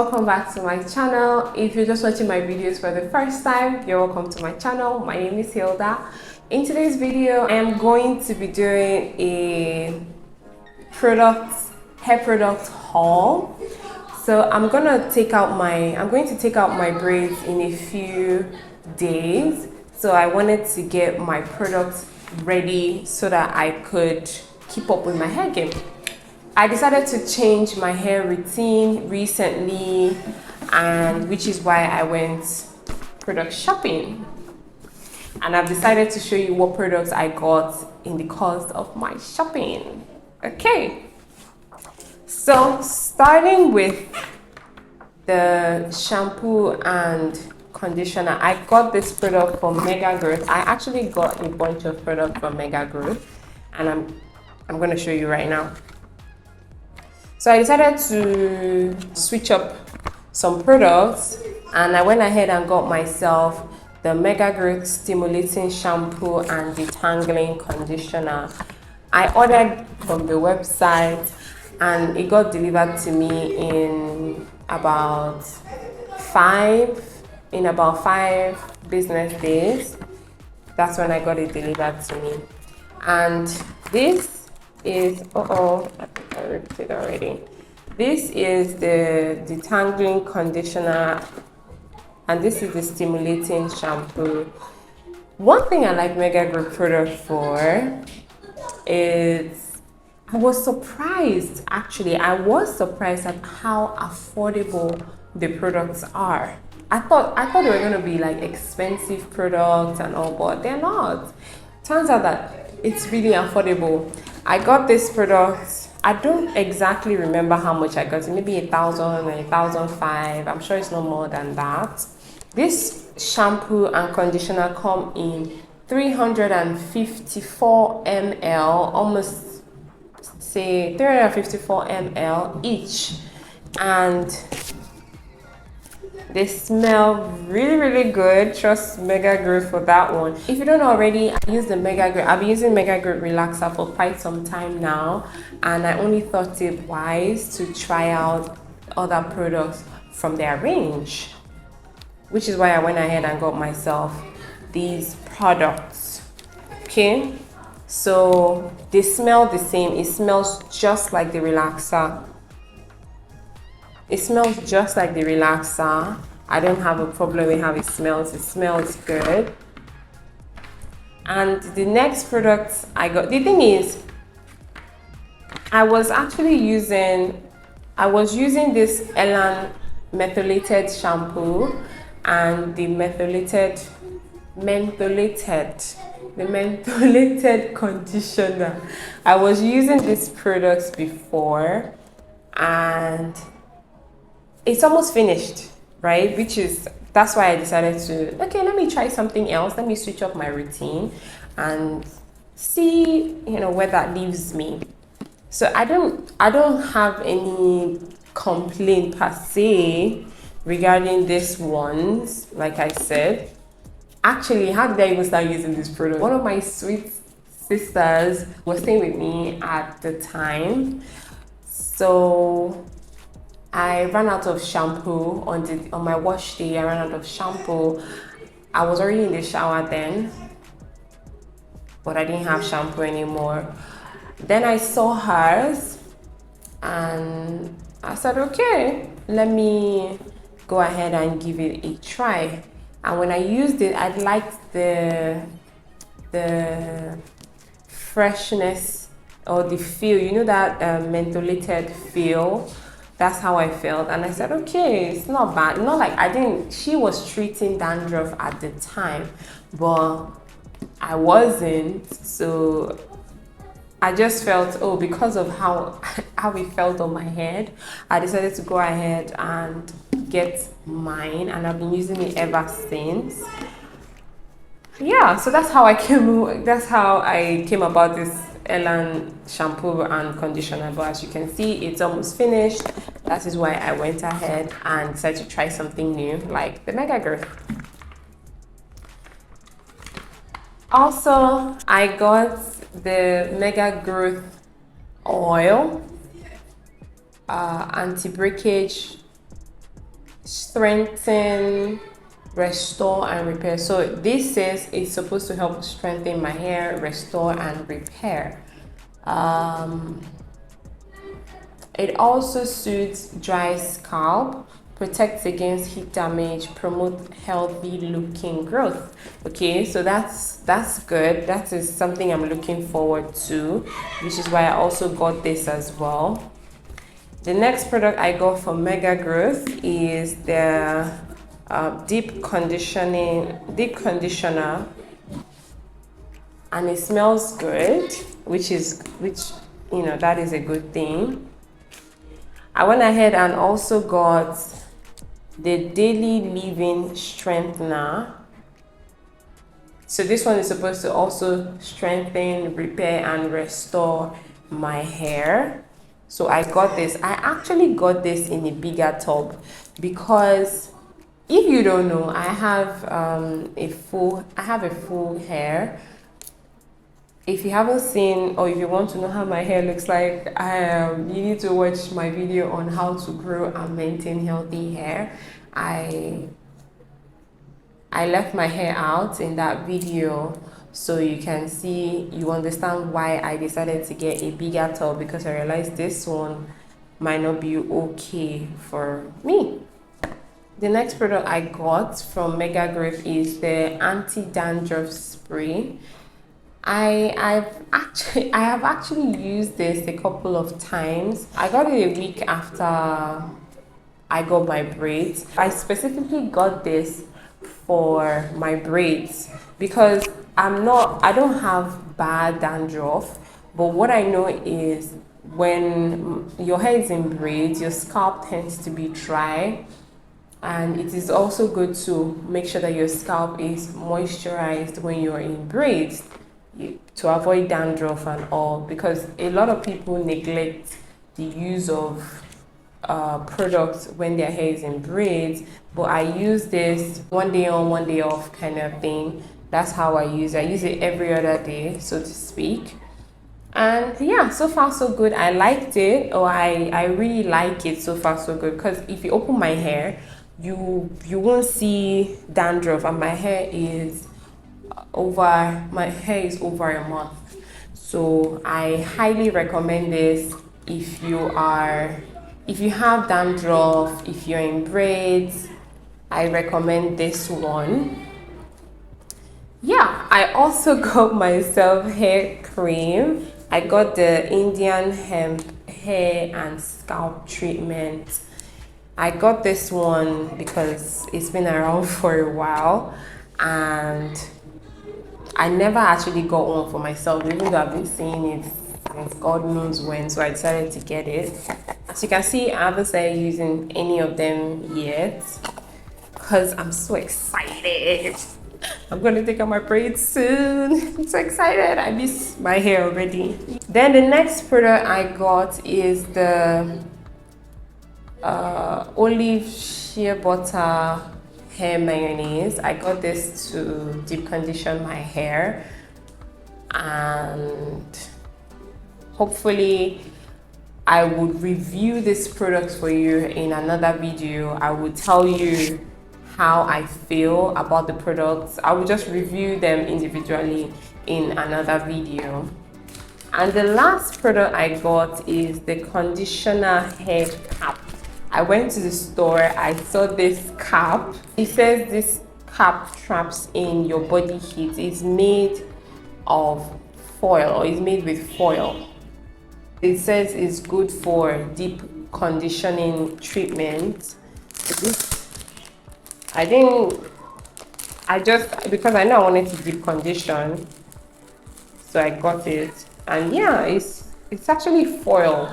welcome back to my channel. If you're just watching my videos for the first time, you're welcome to my channel. My name is Hilda. In today's video, I am going to be doing a hair product haul. So I'm going to take out my braids in a few days. So I wanted to get my products ready so that I could keep up with my hair game. I decided to change my hair routine recently, and which is why I went product shopping. And I've decided to show you what products I got in the course of my shopping. Okay, so starting with the shampoo and conditioner, I got this product from Mega Growth. I actually got a bunch of products from Mega Growth, and I'm going to show you right now. So I decided to switch up some products, and I went ahead and got myself the Mega Growth Stimulating Shampoo and Detangling Conditioner. I ordered from the website and it got delivered to me in about five business days. That's when I got it delivered to me. And this is, I ripped it already. This is the detangling conditioner, and this is the stimulating shampoo. One thing I like Mega Growth product for is, I was surprised at how affordable the products are. I thought they were gonna be like expensive products and all, but they're not. Turns out that it's really affordable. I got this product, I don't exactly remember how much I got it, maybe 1,000 or 1,005. I'm sure it's no more than that. This shampoo and conditioner come in 354 ml, almost say 354 ml each, and they smell really good. Trust Mega Growth for that one. If you don't already, I've been using Mega Growth Relaxer for quite some time now, and I only thought it wise to try out other products from their range, which is why I went ahead and got myself these products. Okay, so they smell the same. It smells just like the relaxer. I don't have a problem with how it smells. It smells good. And the next product I got, the thing is, I was using this Elan methylated shampoo and the mentholated conditioner. I was using these products before, and it's almost finished, right? That's why I decided to, okay, let me try something else. Let me switch up my routine and see, where that leaves me. So I don't have any complaint per se regarding these ones. Like I said, actually, how did I even start using this product? One of my sweet sisters was staying with me at the time, so I ran out of shampoo on my wash day. I ran out of shampoo. I was already in the shower then, but I didn't have shampoo anymore. Then I saw hers and I said, okay, let me go ahead and give it a try. And when I used it, I liked the freshness or the feel, that mentholated feel. That's how I felt, and I said, okay, it's not bad. Not like she was treating dandruff at the time, but I wasn't. So I just felt, because of how it felt on my head, I decided to go ahead and get mine, and I've been using it ever since. Yeah, so that's how I came about this Elan shampoo and conditioner. But as you can see, it's almost finished. That is why I went ahead and decided to try something new, like the Mega Growth. Also, I got the Mega Growth oil, anti-breakage strengthen, restore and repair. So this says it's supposed to help strengthen my hair, restore and repair. It also suits dry scalp, protects against heat damage, promote healthy looking growth. Okay, so that's good. That is something I'm looking forward to, which is why I also got this as well. The next product I got for Mega Growth is the deep conditioner, and it smells good, which you know, that is a good thing. I went ahead and also got the Daily Living Strengthener. So this one is supposed to also strengthen, repair and restore my hair. So I got this. I actually got this in a bigger tub because if you don't know, I have a full hair. If you haven't seen, or if you want to know how my hair looks like, you need to watch my video on how to grow and maintain healthy hair. I left my hair out in that video, so you can see, you understand why I decided to get a bigger tub, because I realized this one might not be okay for me. The next product I got from Mega Growth is the anti-dandruff spray. I have actually used this a couple of times. I got it a week after I got my braids. I specifically got this for my braids because I don't have bad dandruff, but what I know is when your hair is in braids, your scalp tends to be dry, and it is also good to make sure that your scalp is moisturized when you're in braids, to avoid dandruff and all, because a lot of people neglect the use of products when their hair is in braids. But I use this one day on, one day off kind of thing. That's how I use it. I use it every other day, so to speak. And yeah, so far so good. I liked it, or I really like it. So far so good, because if you open my hair, you won't see dandruff, and my hair is over a month. So I highly recommend this if you have dandruff, if you're in braids. I recommend this one. Yeah, I also got myself hair cream. I got the Indian hemp hair and scalp treatment. I got this one because it's been around for a while, and I never actually got one for myself, even though I've been seeing it since God knows when, so I decided to get it. As you can see, I haven't started using any of them yet because I'm so excited. I'm gonna take out my braids soon. I'm so excited. I miss my hair already. Then the next product I got is the olive shea butter hair mayonnaise. I got this to deep condition my hair, and hopefully I would review this product for you in another video. I would tell you how I feel about the products. I will just review them individually in another video. And the last product I got is the conditioner hair cap. I went to the store, I saw this cap. It says this cap traps in your body heat. It's made of foil, or it's made with foil. It says it's good for deep conditioning treatment. Because I know I wanted to deep condition, so I got it. And yeah, it's actually foil.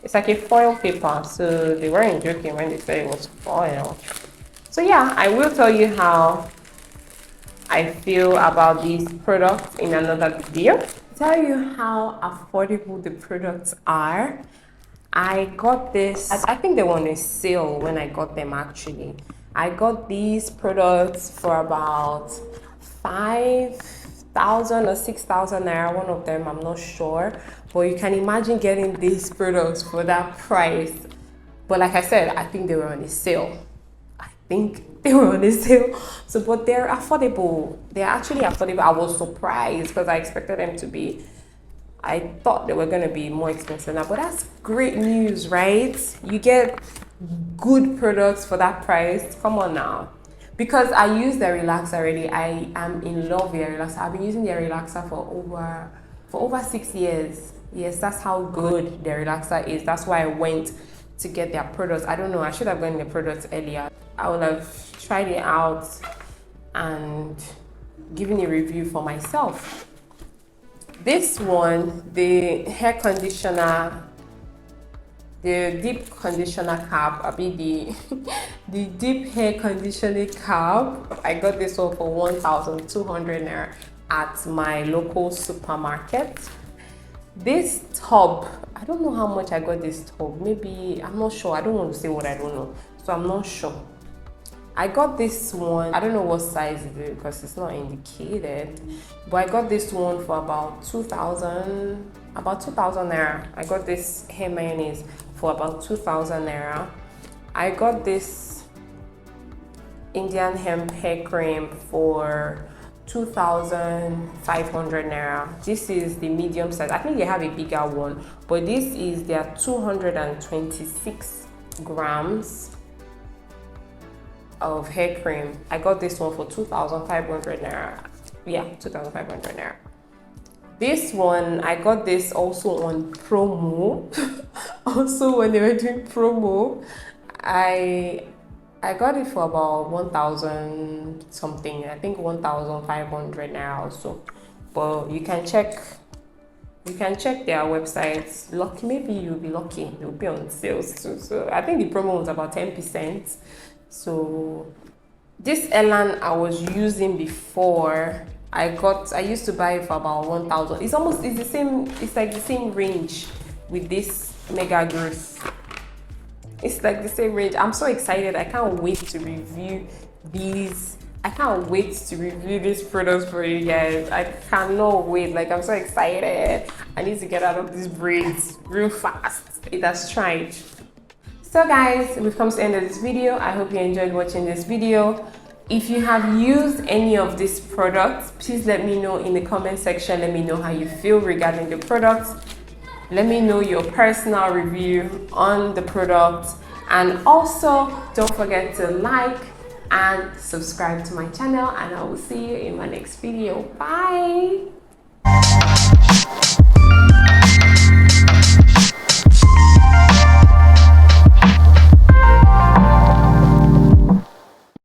It's like a foil paper, so they weren't joking when they said it was foil. So yeah, I will tell you how I feel about these products in another video. Tell you how affordable the products are. I got this, I think they were on a sale when I got them actually. I got these products for about 5,000 or 6,000 naira, one of them, I'm not sure. But you can imagine getting these products for that price. But like I said, I think they were on a sale. think they were on a sale. So, but they're affordable. They're actually affordable. I was surprised because I expected them to be, I thought they were going to be more expensive now, but that's great news, right? You get good products for that price. Come on now. Because I use the relaxer already. I am in love with the relaxer. I've been using the relaxer for over 6 years. Yes, that's how good the relaxer is. That's why I went to get their products. I don't know, I should have gotten the products earlier. I would have tried it out and given a review for myself. This one, the hair conditioner, the deep conditioner cap, I mean the deep hair conditioning cap. I got this one for 1,200 naira at my local supermarket. This tub, I don't know how much I got this tub. Maybe, I'm not sure. I don't want to say what I don't know, so I'm not sure. I got this one, I don't know what size it is because it's not indicated, but I got this one for about 2,000 naira. I got this hair mayonnaise for about 2,000 naira. I got this Indian hemp hair cream for 2,500 naira. This is the medium size. I think they have a bigger one, but this is their 226 grams of hair cream. I got this one for 2,500 naira. Yeah, 2,500 naira. This one, I got this also on promo. Also, when they were doing promo, I got it for about 1,000 something. I think 1,500 naira also. But you can check their websites. Lucky, maybe you'll be lucky. You'll be on sales too. So I think the promo was about 10%. So this Elan I was using before, I used to buy it for about 1,000. It's like the same range with this Mega Growth. It's like the same range. I'm so excited. I can't wait to review these. I can't wait to review these products for you guys. I cannot wait. Like, I'm so excited. I need to get out of these braids real fast. It has tried. So guys, we've come to the end of this video. I hope you enjoyed watching this video. If you have used any of these products, please let me know in the comment section. Let me know how you feel regarding the products. Let me know your personal review on the product. And also, don't forget to like and subscribe to my channel. And I will see you in my next video. Bye!